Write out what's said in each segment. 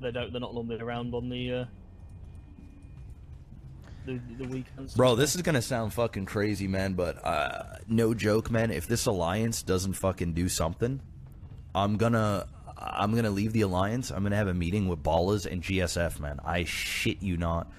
they're not normally around on the weekends. Bro, this is gonna sound fucking crazy, man, but no joke, man. If this alliance doesn't fucking do something, I'm gonna leave the alliance. I'm gonna have a meeting with Ballas and GSF, man. I shit you not,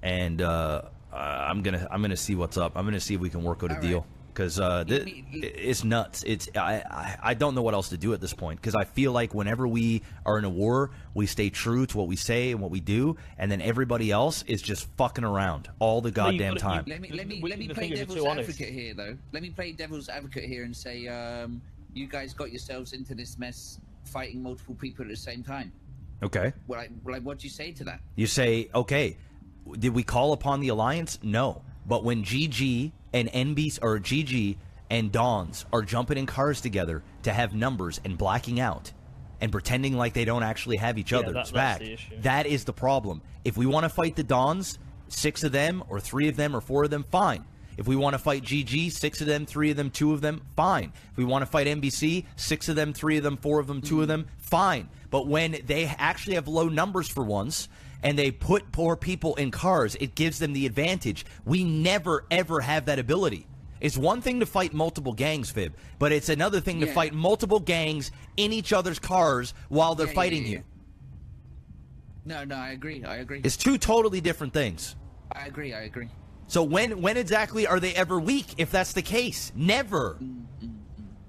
and I'm gonna see what's up. I'm gonna see if we can work out a deal. Because it's nuts. I don't know what else to do at this point. Because I feel like whenever we are in a war, we stay true to what we say and what we do, and then everybody else is just fucking around all the goddamn time. Let me play devil's advocate here, though. Let me play devil's advocate here and say, you guys got yourselves into this mess fighting multiple people at the same time. Okay. Like, what do you say to that? You say, okay, did we call upon the alliance? No. But when GG and NBC or GG and Dawns are jumping in cars together to have numbers and blacking out and pretending like they don't actually have each other's back, that is the problem. If we want to fight the Dawns, 6 of them or 3 of them or 4 of them, fine. If we want to fight GG, 6 of them, 3 of them, 2 of them, fine. If we want to fight NBC, 6 of them, 3 of them, 4 of them, 2 of them, fine. But when they actually have low numbers for once, and they put poor people in cars, it gives them the advantage. We never, ever have that ability. It's one thing to fight multiple gangs, Fib, but it's another thing to fight multiple gangs in each other's cars while they're fighting you. No, I agree. It's 2 totally different things. I agree. So when exactly are they ever weak, if that's the case? Never.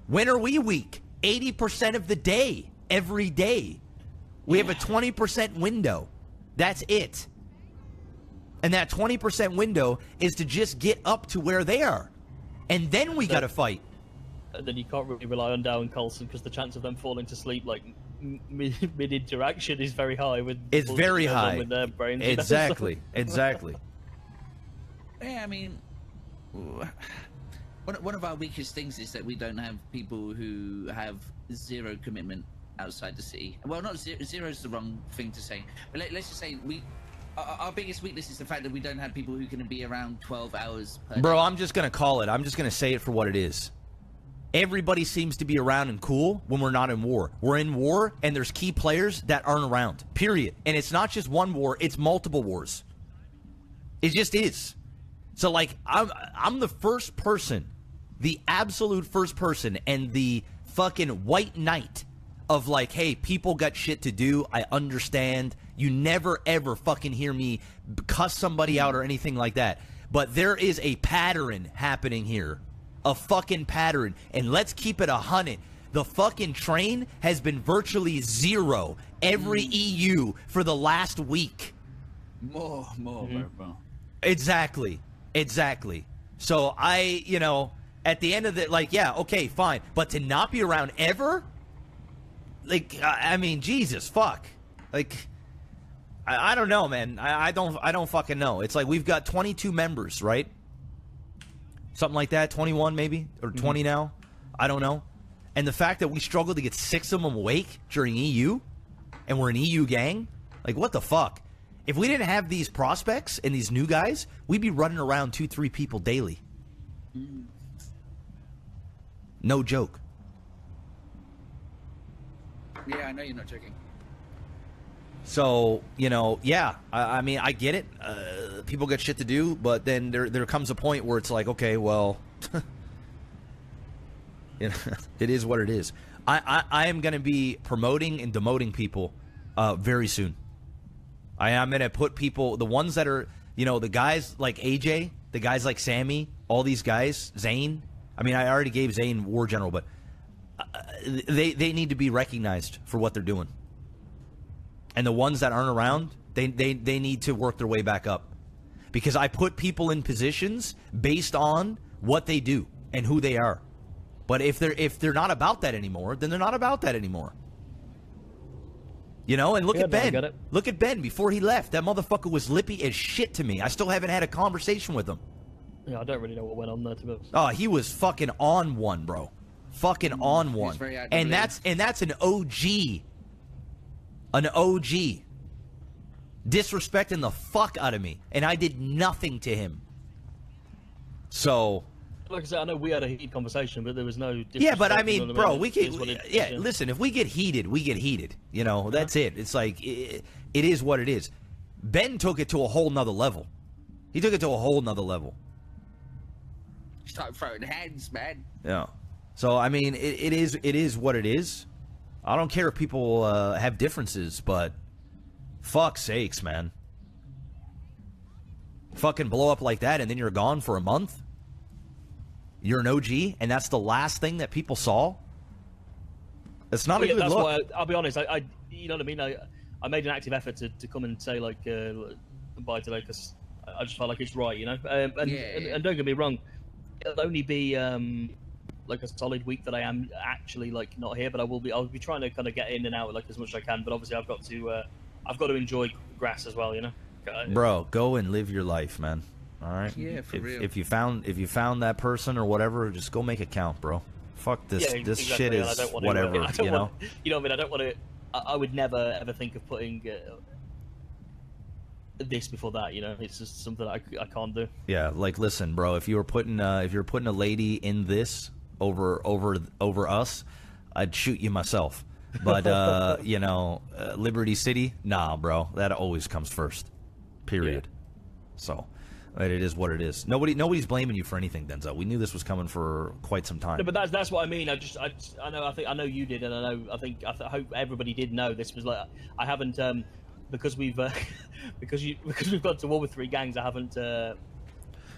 When are we weak? 80% of the day, every day. We have a 20% window. That's it. And that 20% window is to just get up to where they are. And then we got to fight. And then you can't really rely on Dow and Coulson because the chance of them falling to sleep like mid-interaction is very high. It's very high. With their brains. Exactly. Exactly. Yeah, I mean, one of our weakest things is that we don't have people who have 0 commitment outside the city. Well, not zero is the wrong thing to say, but let's just say our biggest weakness is the fact that we don't have people who can be around 12 hours per Bro, day. I'm just gonna call it. I'm just gonna say it for what it is. Everybody seems to be around and cool when we're not in war. We're in war, and there's key players that aren't around, period. And it's not just one war, it's multiple wars. It just is. So, like, I'm the first person, the absolute first person, and the fucking white knight of like, hey, people got shit to do. I understand. You never, ever fucking hear me cuss somebody out or anything like that. But there is a pattern happening here. A fucking pattern. And let's keep it 100. The fucking train has been virtually 0 every EU for the last week. More, bro. Exactly. So at the end of the, like, yeah, okay, fine. But to not be around ever? Like, I mean, Jesus, fuck. Like, I don't know, man. I don't fucking know. It's like we've got 22 members, right? Something like that, 21 maybe, or 20 now. I don't know. And the fact that we struggled to get 6 of them awake during EU, and we're an EU gang, like, what the fuck? If we didn't have these prospects and these new guys, we'd be running around 2-3 people daily. No joke. Yeah, I know you're not joking. So, yeah, I mean, I get it. People got shit to do, but then there comes a point where it's like, okay, well, it is what it is. I am going to be promoting and demoting people very soon. I am going to put people, the ones that are, the guys like AJ, the guys like Sammy, all these guys, Zane. I mean, I already gave Zane War General, but they need to be recognized for what they're doing. And the ones that aren't around, they need to work their way back up. Because I put people in positions based on what they do and who they are. But if they're not about that anymore, then they're not about that anymore. And look at Ben. Look at Ben before he left. That motherfucker was lippy as shit to me. I still haven't had a conversation with him. Yeah, I don't really know what went on there, to be honest. Oh, he was fucking on one, bro. Fucking on one. And that's an OG. An OG. Disrespecting the fuck out of me. And I did nothing to him. So, like I said, I know we had a heated conversation, but there was no. Yeah, but I mean, bro, we It is can. what it is, Yeah, listen, if we get heated, we get heated. You know, that's it. It's like it is what it is. Ben took it to a whole nother level. He took it to a whole nother level. Start throwing hands, man. Yeah. So I mean, it is what it is. I don't care if people have differences, but fuck sakes, man. Fucking blow up like that, and then you're gone for a month. You're an OG, and that's the last thing that people saw. It's not a good that's look. why I'll be honest. I you know what I mean. I made an active effort to come and say like bye today because I just felt like it's right, you know. And don't get me wrong, it'll only be like a solid week that I am actually like not here, but I'll be trying to kind of get in and out like as much as I can. But obviously I've got to enjoy grass as well, you know. Bro, go and live your life, man. All right. Yeah, for real. If you found that person or whatever, just go make it count, bro. Fuck this. Yeah, this exactly. shit is whatever. You know. You know what I mean? I don't want to. I would never ever think of putting this before that. You know, it's just something I can't do. Yeah, like listen, bro. If you were putting a lady in this over us, I'd shoot you myself. But you know, Liberty City, nah, bro. That always comes first. Period. Yeah. So, it is what it is. Nobody's blaming you for anything, Denzel. We knew this was coming for quite some time. No, but that's what I mean. I know you did, and I hope everybody did know this was like I haven't because we've because we've gone to war with 3 gangs. I haven't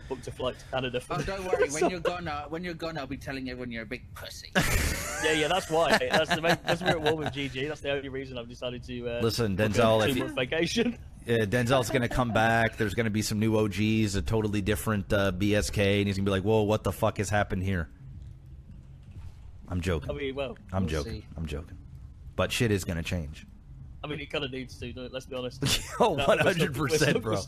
booked a flight to Canada. Oh, don't worry. When you're gone, I'll be telling everyone you're a big pussy. Yeah, that's why. That's we're at war with GG. That's the only reason I've decided to listen, Denzel. Book a 2-month vacation. Denzel's going to come back. There's going to be some new OGs, a totally different BSK, and he's going to be like, whoa, what the fuck has happened here? I'm joking. I mean, well, I'm joking. I'm joking. But shit is going to change. I mean, it kind of needs to, let's be honest. Oh, 100%, bro.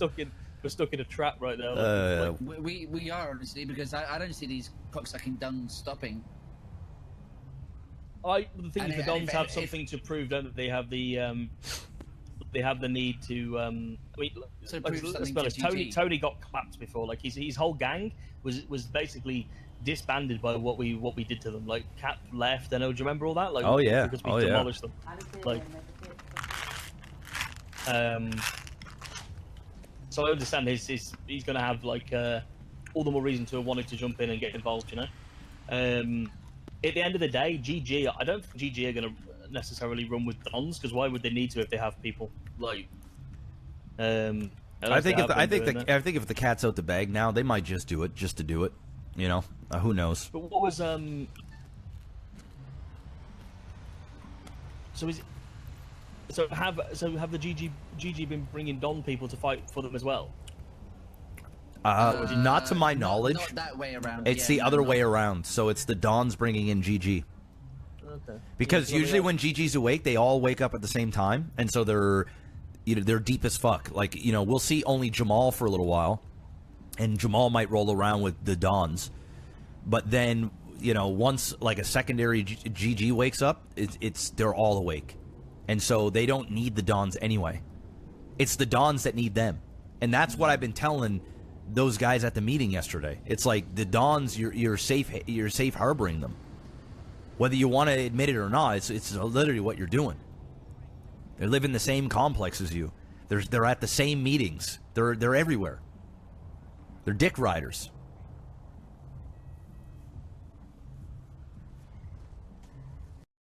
We're stuck in a trap right now. We are, honestly, because I don't see these cocksucking duns stopping. The thing is, the Dons have something to prove, don't they? They have the need to. I mean, let's be honest. Tony got clapped before. Like his whole gang was basically disbanded by what we did to them. Like Cap left. I know. Do you remember all that? Like, oh yeah. Because we demolished them. Like, so I understand he's going to have like all the more reason to have wanted to jump in and get involved. You know. At the end of the day, GG. I don't think GG are going to necessarily run with Dons because why would they need to if they have people like? I think if the cat's out the bag now, they might just do it just to do it. You know, who knows? But what was So have the GG been bringing Don people to fight for them as well? Not to my knowledge. Not that way around. It's the other way around. So it's the Dons bringing in GG. Okay. Because usually when GG's awake, they all wake up at the same time, and so they're deep as fuck. Like, you know, we'll see only Jamal for a little while, and Jamal might roll around with the Dons, but then, you know, once like a secondary GG wakes up, they're all awake, and so they don't need the Dons anyway. It's the Dons that need them, and that's what I've been telling those guys at the meeting yesterday. It's like the Dons, you're safe harboring them. Whether you want to admit it or not, it's literally what you're doing. They live in the same complex as you. They're at the same meetings. They're everywhere. They're dick riders.